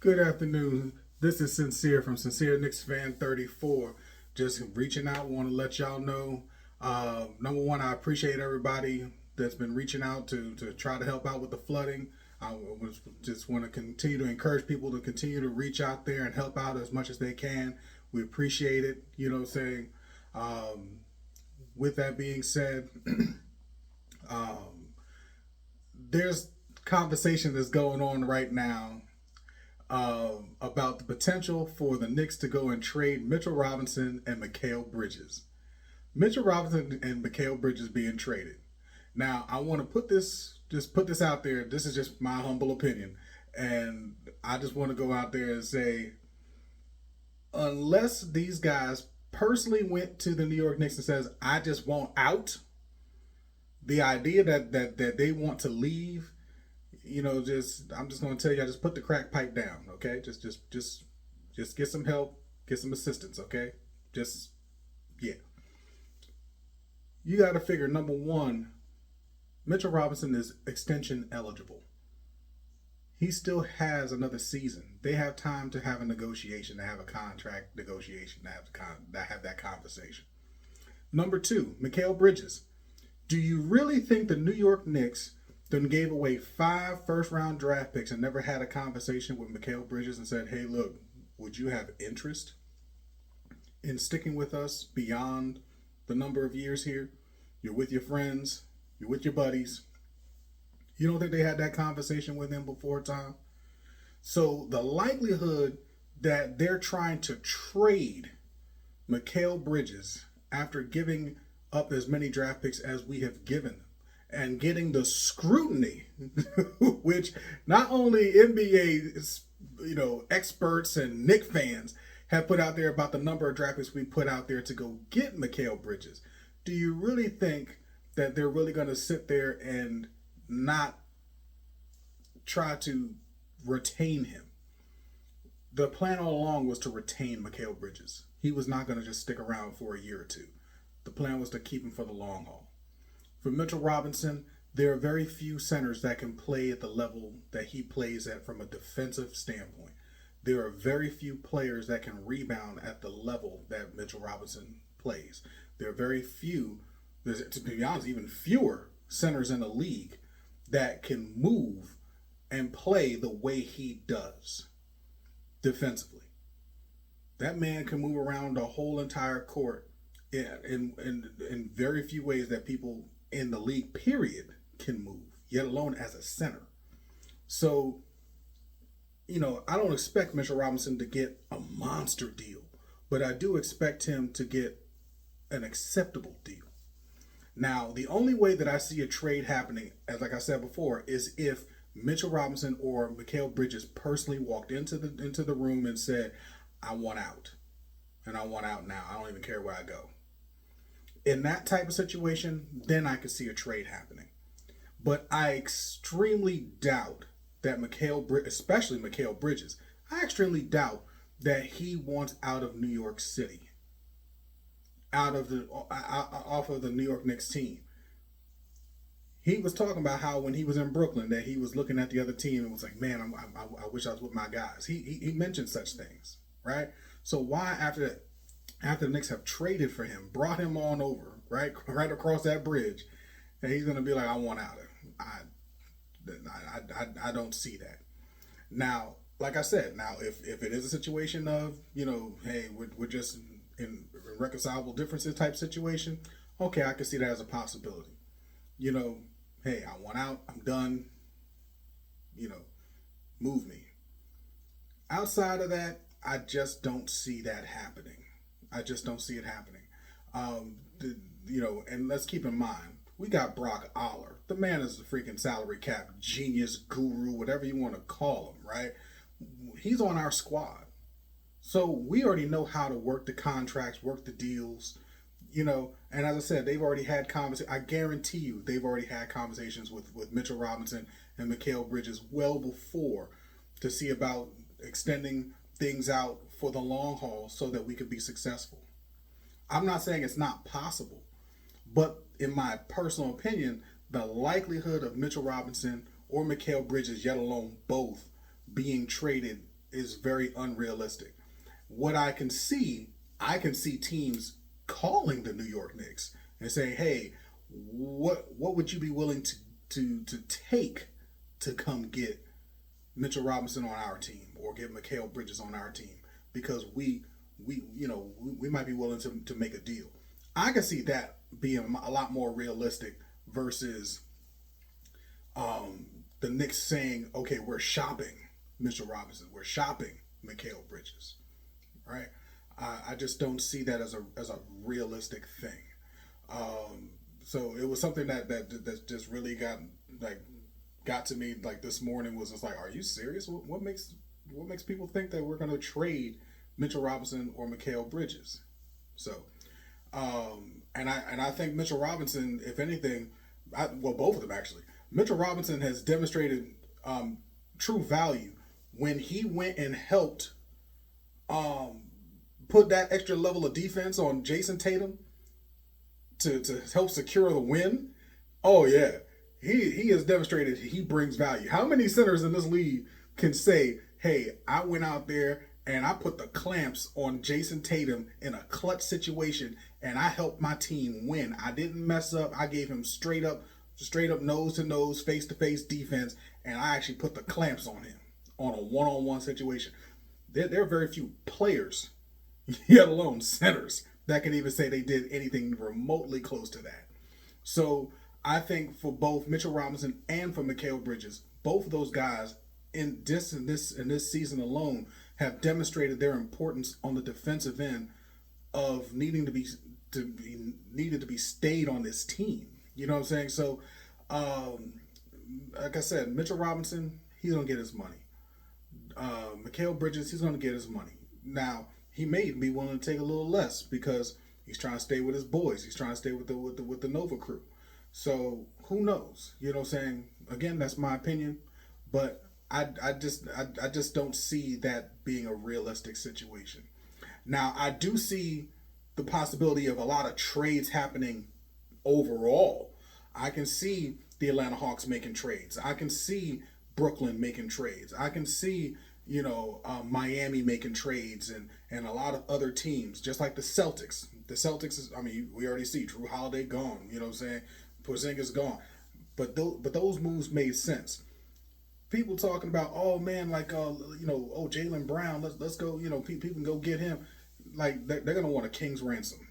Good afternoon. This is Sincere from Sincere Knicks Fan 34. Just reaching out, want to let y'all know. Number one, I appreciate everybody that's been reaching out to try to help out with the flooding. Just want to continue to encourage people to continue to reach out there and help out as much as they can. We appreciate it. You know what I'm saying? With that being said, um, there's conversation that's going on right now about the potential for the Knicks to go and trade Mitchell Robinson and Mikal Bridges. Mitchell Robinson and Mikal Bridges being traded. Now, I want to put this out there. This is just my humble opinion, and I just want to go out there and say, unless these guys personally went to the New York Knicks and says, "I just want out," the idea that they want to leave, just I'm just going to tell you, I just put the crack pipe down, okay? Just get some help, get some assistance, okay? Just yeah. You got to figure, number one, Mitchell Robinson is extension eligible. He still has another season. They have time to have a negotiation, to have a contract negotiation, to have that conversation. Number two, Mikal Bridges. Do you really think the New York Knicks then gave away 5 first-round draft picks and never had a conversation with Mikal Bridges and said, "Hey, look, would you have interest in sticking with us beyond the number of years here? You're with your friends, you're with your buddies." You don't think they had that conversation with him before time? So the likelihood that they're trying to trade Mikal Bridges after giving up as many draft picks as we have given them and getting the scrutiny, which not only NBA experts and Knicks fans have put out there about the number of draft picks we put out there to go get Mikal Bridges. Do you really think that they're really going to sit there and not try to retain him? The plan all along was to retain Mikal Bridges. He was not going to just stick around for a year or two. The plan was to keep him for the long haul. For Mitchell Robinson, there are very few centers that can play at the level that he plays at from a defensive standpoint. There are very few players that can rebound at the level that Mitchell Robinson plays. There are very few, to be honest, even fewer centers in the league that can move and play the way he does defensively. That man can move around the whole entire court in very few ways that people in the league, period, can move, yet alone as a center. So, I don't expect Mitchell Robinson to get a monster deal, but I do expect him to get an acceptable deal. Now, the only way that I see a trade happening, as like I said before, is if Mitchell Robinson or Mikal Bridges personally walked into the room and said, "I want out, and I want out now. I don't even care where I go." In that type of situation, then I could see a trade happening. But I extremely doubt that especially Mikal Bridges, I extremely doubt that he wants out of New York City, off of the New York Knicks team. He was talking about how when he was in Brooklyn that he was looking at the other team and was like, "Man, I wish I was with my guys." He mentioned such things, right? So why after the Knicks have traded for him, brought him on over, right across that bridge, and he's going to be like, "I want out of it." I don't see that. Now, like I said, if it is a situation of, hey, we're just in irreconcilable differences type situation, okay, I can see that as a possibility. Hey, I want out, I'm done, move me. Outside of that, I just don't see that happening. I just don't see it happening. And let's keep in mind, we got Brock Aller. The man is a freaking salary cap genius, guru, whatever you want to call him, right? He's on our squad. So we already know how to work the contracts, work the deals, and as I said, they've already had conversations. I guarantee you they've already had conversations with Mitchell Robinson and Mikal Bridges well before to see about extending things out for the long haul so that we could be successful. I'm not saying it's not possible, but in my personal opinion, the likelihood of Mitchell Robinson or Mikal Bridges, yet alone both, being traded is very unrealistic. What I can see teams calling the New York Knicks and saying, "Hey, what would you be willing to take to come get Mitchell Robinson on our team or get Mikal Bridges on our team because we might be willing to make a deal." I can see that being a lot more realistic versus the Knicks saying, "Okay, we're shopping Mitchell Robinson, we're shopping Mikal Bridges," right? I just don't see that as a realistic thing. So it was something that just really got to me like this morning. Was just like, are you serious? What makes people think that we're going to trade Mitchell Robinson or Mikal Bridges? So, and I think Mitchell Robinson, if anything, both of them actually. Mitchell Robinson has demonstrated true value when he went and helped put that extra level of defense on Jason Tatum to help secure the win. Oh yeah, he has demonstrated he brings value. How many centers in this league can say, "Hey, I went out there and I put the clamps on Jason Tatum in a clutch situation and I helped my team win. I didn't mess up. I gave him straight up nose to nose, face to face defense, and I actually put the clamps on him on a one-on-one situation." There are very few players, yet alone centers, that can even say they did anything remotely close to that. So I think for both Mitchell Robinson and for Mikal Bridges, both of those guys in this season alone have demonstrated their importance on the defensive end of needing to be stayed on this team. You know what I'm saying? So, like I said, Mitchell Robinson, he's gonna get his money. Mikal Bridges, he's gonna get his money. Now, he may even be willing to take a little less because he's trying to stay with his boys. He's trying to stay with the Nova crew. So who knows? You know what I'm saying? Again, that's my opinion, but I just don't see that being a realistic situation. Now, I do see the possibility of a lot of trades happening overall. I can see the Atlanta Hawks making trades. I can see Brooklyn making trades. I can see Miami making trades and a lot of other teams, just like the Celtics. The Celtics is, we already see Drew Holiday gone. You know what I'm saying? Porzingis gone. But those moves made sense. People talking about, oh man, Jaylen Brown, let's go, people can go get him. Like they're gonna want a king's ransom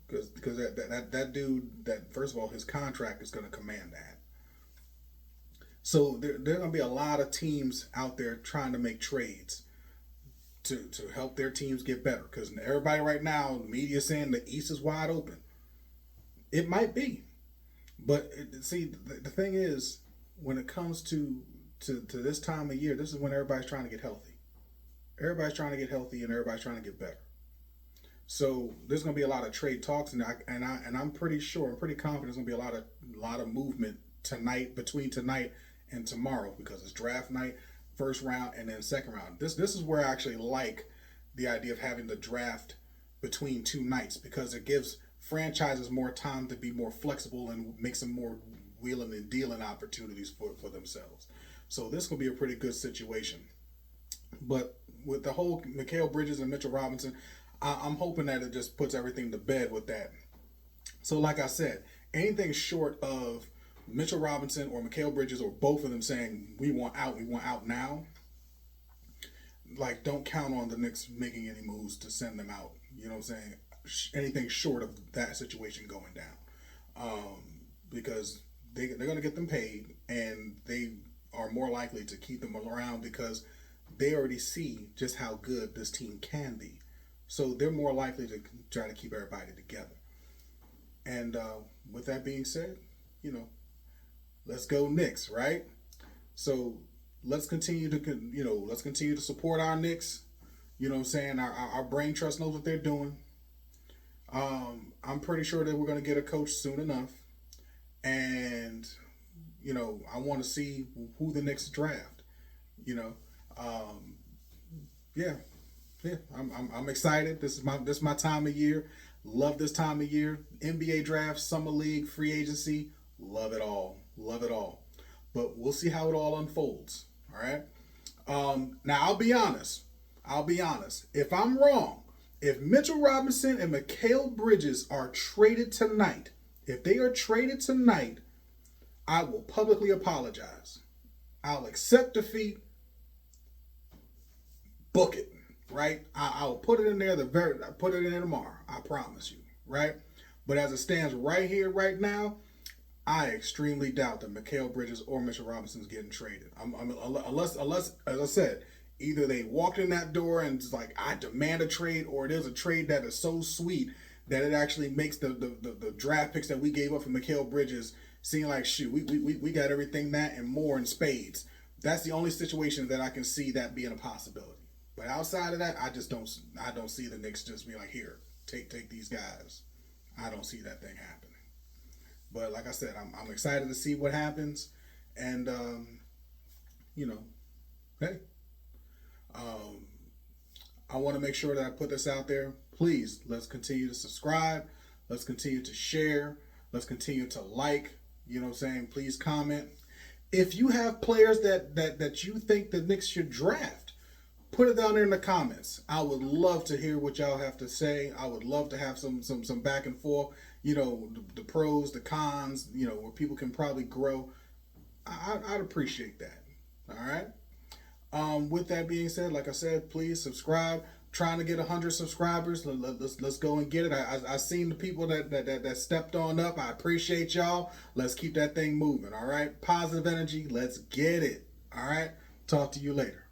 because that dude, that first of all, his contract is gonna command that. So there are going to be a lot of teams out there trying to make trades to help their teams get better. Because everybody right now, the media is saying the East is wide open. It might be. But the thing is, when it comes to this time of year, this is when everybody's trying to get healthy. Everybody's trying to get healthy and everybody's trying to get better. So there's going to be a lot of trade talks, and I'm pretty confident there's going to be a lot of movement between tonight and tomorrow, because it's draft night, first round, and then second round. This is where I actually like the idea of having the draft between two nights, because it gives franchises more time to be more flexible and make some more wheeling and dealing opportunities for themselves. So this will be a pretty good situation. But with the whole Mikal Bridges and Mitchell Robinson, I'm hoping that it just puts everything to bed with that. So like I said, anything short of Mitchell Robinson or Mikal Bridges or both of them saying we want out now, like, don't count on the Knicks making any moves to send them out. You know what I'm saying? Anything short of that situation going down, because they're going to get them paid, and they are more likely to keep them around because they already see just how good this team can be. So they're more likely to try to keep everybody together. And with that being said, let's go Knicks, right? So let's continue to support our Knicks. You know what I'm saying? Our brain trust knows what they're doing. I'm pretty sure that we're going to get a coach soon enough. And, I want to see who the Knicks draft. I'm excited. This is my time of year. Love this time of year. NBA draft, summer league, free agency. Love it all. Love it all. But we'll see how it all unfolds. All right. Now I'll be honest. I'll be honest. If I'm wrong, if Mitchell Robinson and Mikal Bridges are traded tonight, if they are traded tonight, I will publicly apologize. I'll accept defeat. Book it, right? I'll put it in there. I put it in there tomorrow. I promise you, right? But as it stands right here, right now, I extremely doubt that Mikal Bridges or Mitchell Robinson is getting traded. Unless, as I said, either they walked in that door and it's like, I demand a trade, or it is a trade that is so sweet that it actually makes the draft picks that we gave up for Mikal Bridges seem like, shoot, we got everything that and more in spades. That's the only situation that I can see that being a possibility. But outside of that, I don't see the Knicks just be like, here, take these guys. I don't see that thing happening. But like I said, I'm excited to see what happens, and hey, I want to make sure that I put this out there. Please, let's continue to subscribe. Let's continue to share. Let's continue to like. You know what I'm saying? Please comment. If you have players that you think the Knicks should draft, put it down there in the comments. I would love to hear what y'all have to say. I would love to have some back and forth. The pros, the cons, where people can probably grow. I'd appreciate that. All right. With that being said, like I said, please subscribe. Trying to get 100 subscribers. Let's go and get it. I seen the people that stepped on up. I appreciate y'all. Let's keep that thing moving. All right. Positive energy. Let's get it. All right. Talk to you later.